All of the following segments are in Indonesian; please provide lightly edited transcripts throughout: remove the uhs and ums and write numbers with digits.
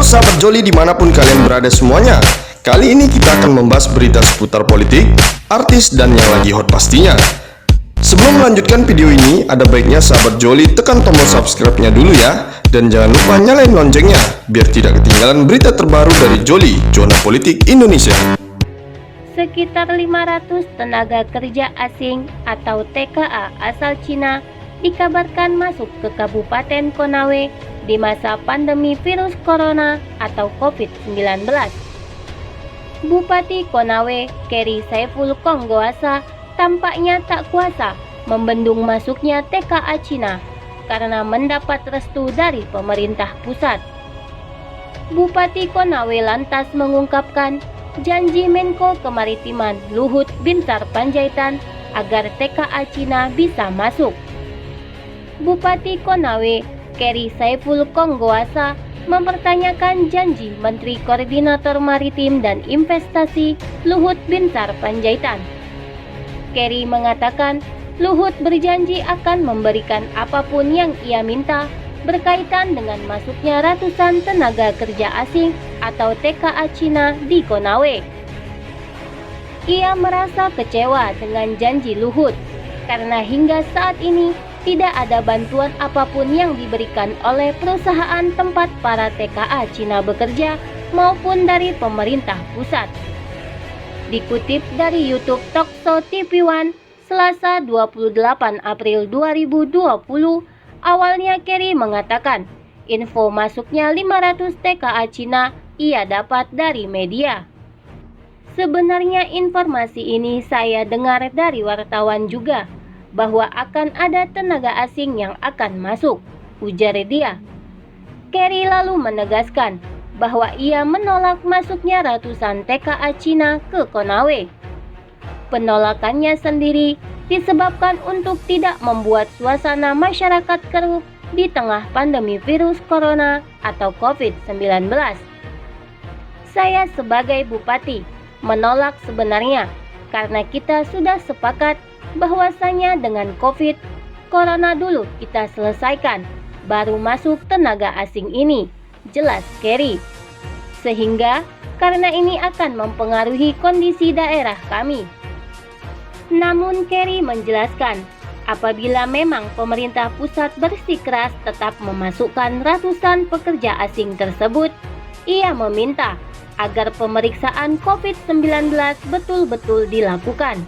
Halo sahabat Joli dimanapun kalian berada semuanya. Kali ini kita akan membahas berita seputar politik, artis, dan yang lagi hot pastinya. Sebelum melanjutkan video ini, ada baiknya sahabat Joli tekan tombol subscribe-nya dulu ya. Dan jangan lupa nyalain loncengnya, biar tidak ketinggalan berita terbaru dari Joli, Zona Politik Indonesia. Sekitar 500 tenaga kerja asing atau TKA asal Cina dikabarkan masuk ke Kabupaten Konawe di masa pandemi virus corona atau COVID-19. Bupati Konawe, Keri Saiful Konggoasa, tampaknya tak kuasa membendung masuknya TKA Cina karena mendapat restu dari pemerintah pusat. Bupati Konawe lantas mengungkapkan janji Menko Kemaritiman Luhut Binsar Panjaitan agar TKA Cina bisa masuk. Bupati Konawe, Keri Saiful Konggoasa, mempertanyakan janji Menteri Koordinator Maritim dan Investasi Luhut Binsar Panjaitan. Keri mengatakan Luhut berjanji akan memberikan apapun yang ia minta berkaitan dengan masuknya ratusan tenaga kerja asing atau TKA Cina di Konawe. Ia merasa kecewa dengan janji Luhut karena hingga saat ini tidak ada bantuan apapun yang diberikan oleh perusahaan tempat para TKA Cina bekerja maupun dari pemerintah pusat. Dikutip dari YouTube Talkshow TV One, Selasa 28 April 2020, awalnya Keri mengatakan info masuknya 500 TKA Cina ia dapat dari media. Sebenarnya informasi ini saya dengar dari wartawan juga, bahwa akan ada tenaga asing yang akan masuk, ujar dia. Keri lalu menegaskan bahwa ia menolak masuknya ratusan TKA Cina ke Konawe. Penolakannya sendiri disebabkan untuk tidak membuat suasana masyarakat keruh di tengah pandemi virus corona atau COVID-19. Saya sebagai bupati menolak sebenarnya karena kita sudah sepakat bahwasanya dengan COVID, corona dulu kita selesaikan, baru masuk tenaga asing ini, jelas Keri. Sehingga karena ini akan mempengaruhi kondisi daerah kami. Namun Keri menjelaskan, apabila memang pemerintah pusat bersikeras tetap memasukkan ratusan pekerja asing tersebut, ia meminta agar pemeriksaan COVID-19 betul-betul dilakukan.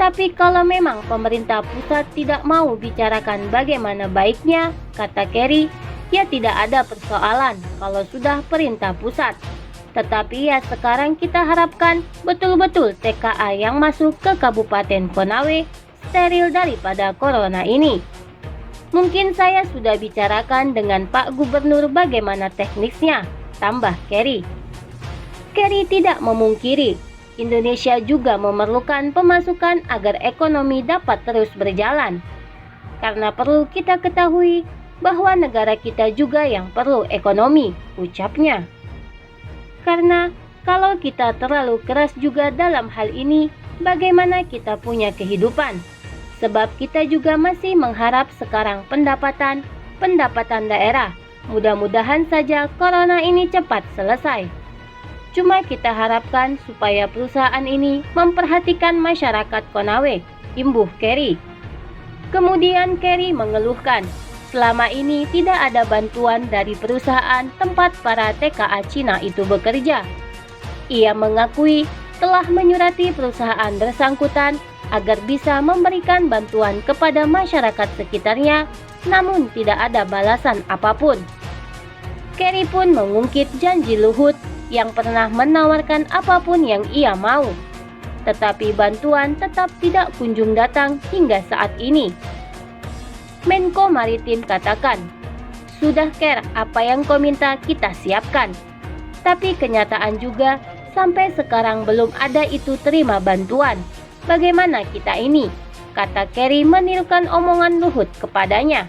Tapi kalau memang pemerintah pusat tidak mau bicarakan bagaimana baiknya, kata Keri, ya tidak ada persoalan kalau sudah perintah pusat. Tetapi ya sekarang kita harapkan betul-betul TKA yang masuk ke Kabupaten Konawe steril daripada corona ini. Mungkin saya sudah bicarakan dengan Pak Gubernur bagaimana teknisnya, tambah Keri. Keri tidak memungkiri Indonesia juga memerlukan pemasukan agar ekonomi dapat terus berjalan. Karena perlu kita ketahui bahwa negara kita juga yang perlu ekonomi, ucapnya. Karena kalau kita terlalu keras juga dalam hal ini, bagaimana kita punya kehidupan? Sebab kita juga masih mengharap sekarang pendapatan daerah. Mudah-mudahan saja corona ini cepat selesai. Cuma kita harapkan supaya perusahaan ini memperhatikan masyarakat Konawe, imbuh Keri. Kemudian Keri mengeluhkan, selama ini tidak ada bantuan dari perusahaan tempat para TKA Cina itu bekerja. Ia mengakui telah menyurati perusahaan bersangkutan agar bisa memberikan bantuan kepada masyarakat sekitarnya, namun tidak ada balasan apapun. Keri pun mengungkit janji Luhut yang pernah menawarkan apapun yang ia mau. Tetapi bantuan tetap tidak kunjung datang hingga saat ini. Menko Maritim katakan, sudah Ker, apa yang kau minta kita siapkan. Tapi kenyataan juga sampai sekarang belum ada itu terima bantuan. Bagaimana kita ini? Kata Keri menirukan omongan Luhut kepadanya.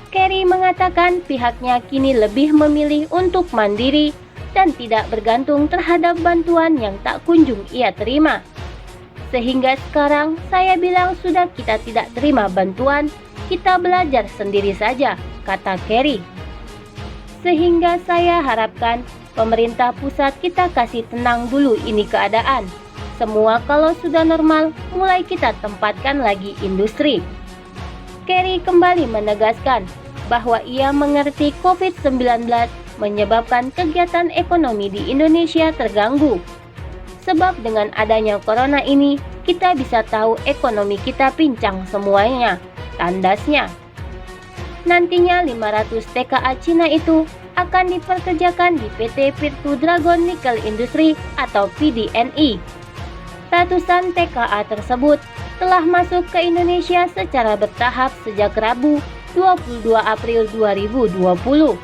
Keri mengatakan pihaknya kini lebih memilih untuk mandiri dan tidak bergantung terhadap bantuan yang tak kunjung ia terima. Sehingga sekarang saya bilang sudah kita tidak terima bantuan, kita belajar sendiri saja, kata Keri. Sehingga saya harapkan pemerintah pusat kita kasih tenang dulu ini keadaan. Semua kalau sudah normal, mulai kita tempatkan lagi industri. Kerry kembali menegaskan bahwa ia mengerti COVID-19 menyebabkan kegiatan ekonomi di Indonesia terganggu. Sebab dengan adanya corona ini, kita bisa tahu ekonomi kita pincang semuanya, tandasnya. Nantinya 500 TKA Cina itu akan diperkerjakan di PT Virtu Dragon Nickel Industry atau PDNI. Ratusan TKA tersebut telah masuk ke Indonesia secara bertahap sejak Rabu 22 April 2020.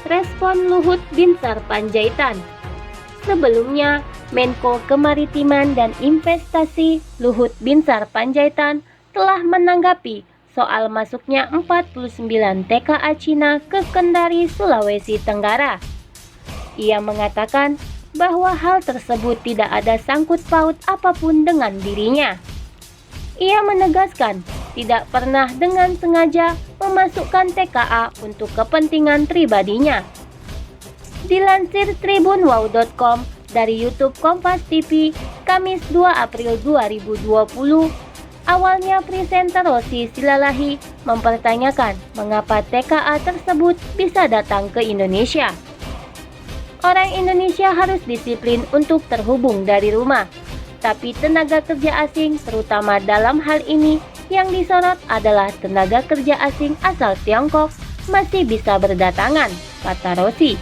Respon Luhut Binsar Panjaitan. Sebelumnya, Menko Kemaritiman dan Investasi Luhut Binsar Panjaitan telah menanggapi soal masuknya 49 TKA Cina ke Kendari, Sulawesi Tenggara. Ia mengatakan bahwa hal tersebut tidak ada sangkut paut apapun dengan dirinya. Ia menegaskan tidak pernah dengan sengaja memasukkan TKA untuk kepentingan pribadinya. Dilansir tribunwow.com dari YouTube Kompas TV, Kamis 2 April 2020, awalnya presenter Rosi Silalahi mempertanyakan mengapa TKA tersebut bisa datang ke Indonesia. Orang Indonesia harus disiplin untuk terhubung dari rumah, tapi tenaga kerja asing, terutama dalam hal ini, yang disorot adalah tenaga kerja asing asal Tiongkok masih bisa berdatangan, kata Rosi.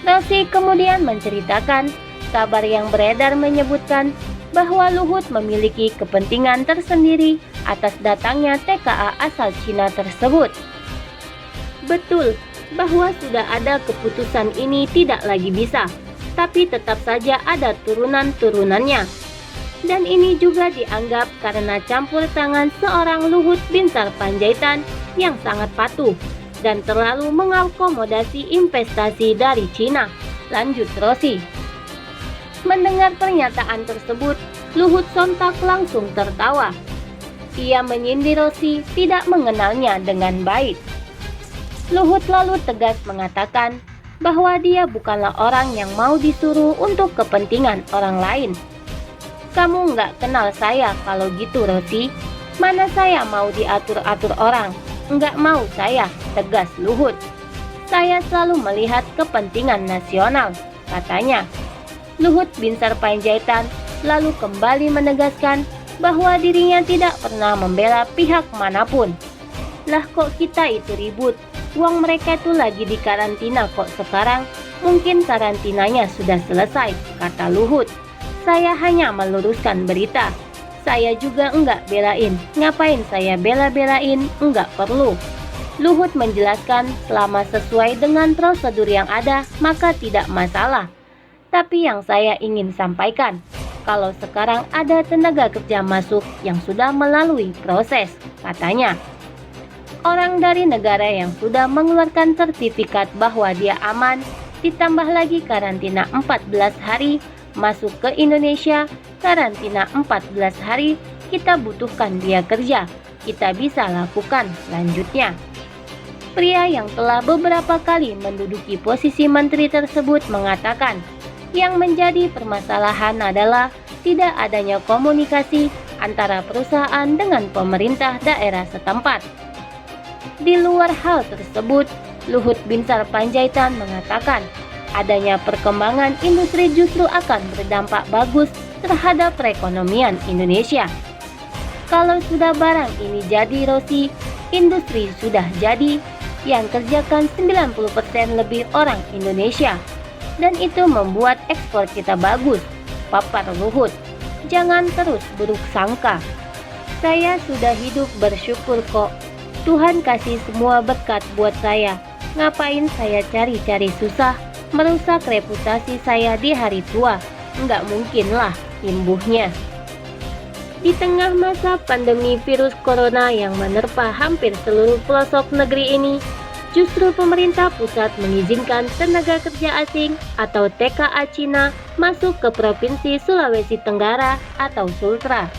Rosi kemudian menceritakan kabar yang beredar menyebutkan bahwa Luhut memiliki kepentingan tersendiri atas datangnya TKA asal Cina tersebut. Betul bahwa sudah ada keputusan ini tidak lagi bisa, tapi tetap saja ada turunan-turunannya. Dan ini juga dianggap karena campur tangan seorang Luhut Binsar Panjaitan yang sangat patuh dan terlalu mengakomodasi investasi dari Cina, lanjut Rosi. Mendengar pernyataan tersebut, Luhut sontak langsung tertawa. Ia menyindir Rosi tidak mengenalnya dengan baik. Luhut lalu tegas mengatakan bahwa dia bukanlah orang yang mau disuruh untuk kepentingan orang lain. Kamu nggak kenal saya kalau gitu, Rosi. Mana saya mau diatur-atur orang. Nggak mau saya, tegas Luhut. Saya selalu melihat kepentingan nasional, katanya. Luhut Binsar Panjaitan lalu kembali menegaskan bahwa dirinya tidak pernah membela pihak manapun. Lah kok kita itu ribut? Uang mereka itu lagi di karantina kok sekarang. Mungkin karantinanya sudah selesai, kata Luhut. Saya hanya meluruskan berita. Saya juga enggak belain. Ngapain saya bela-belain? Enggak perlu. Luhut menjelaskan selama sesuai dengan prosedur yang ada, maka tidak masalah. Tapi yang saya ingin sampaikan, kalau sekarang ada tenaga kerja masuk yang sudah melalui proses, katanya. Orang dari negara yang sudah mengeluarkan sertifikat bahwa dia aman, ditambah lagi karantina 14 hari, masuk ke Indonesia, karantina 14 hari, kita butuhkan dia kerja, kita bisa lakukan, lanjutnya. Pria yang telah beberapa kali menduduki posisi menteri tersebut mengatakan, yang menjadi permasalahan adalah tidak adanya komunikasi antara perusahaan dengan pemerintah daerah setempat. Di luar hal tersebut, Luhut Binsar Panjaitan mengatakan, adanya perkembangan industri justru akan berdampak bagus terhadap perekonomian Indonesia. Kalau sudah barang ini jadi, Rosi, industri sudah jadi, yang kerjakan 90% lebih orang Indonesia. Dan itu membuat ekspor kita bagus, papar Luhut. Jangan terus buruk sangka. Saya sudah hidup bersyukur kok. Tuhan kasih semua berkat buat saya. Ngapain saya cari-cari susah, merusak reputasi saya di hari tua? Nggak mungkin lah imbuhnya. Di tengah masa pandemi virus corona yang menerpa hampir seluruh pelosok negeri ini, justru pemerintah pusat mengizinkan tenaga kerja asing atau TKA Cina masuk ke Provinsi Sulawesi Tenggara atau Sultra.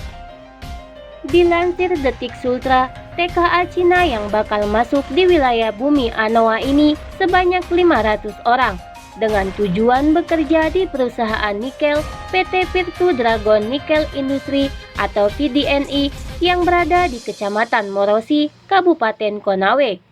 Dilansir Detik Sultra, TKA Cina yang bakal masuk di wilayah bumi Anoa ini sebanyak 500 orang dengan tujuan bekerja di perusahaan nikel PT Virtu Dragon Nickel Industry atau VDNI yang berada di Kecamatan Morosi, Kabupaten Konawe.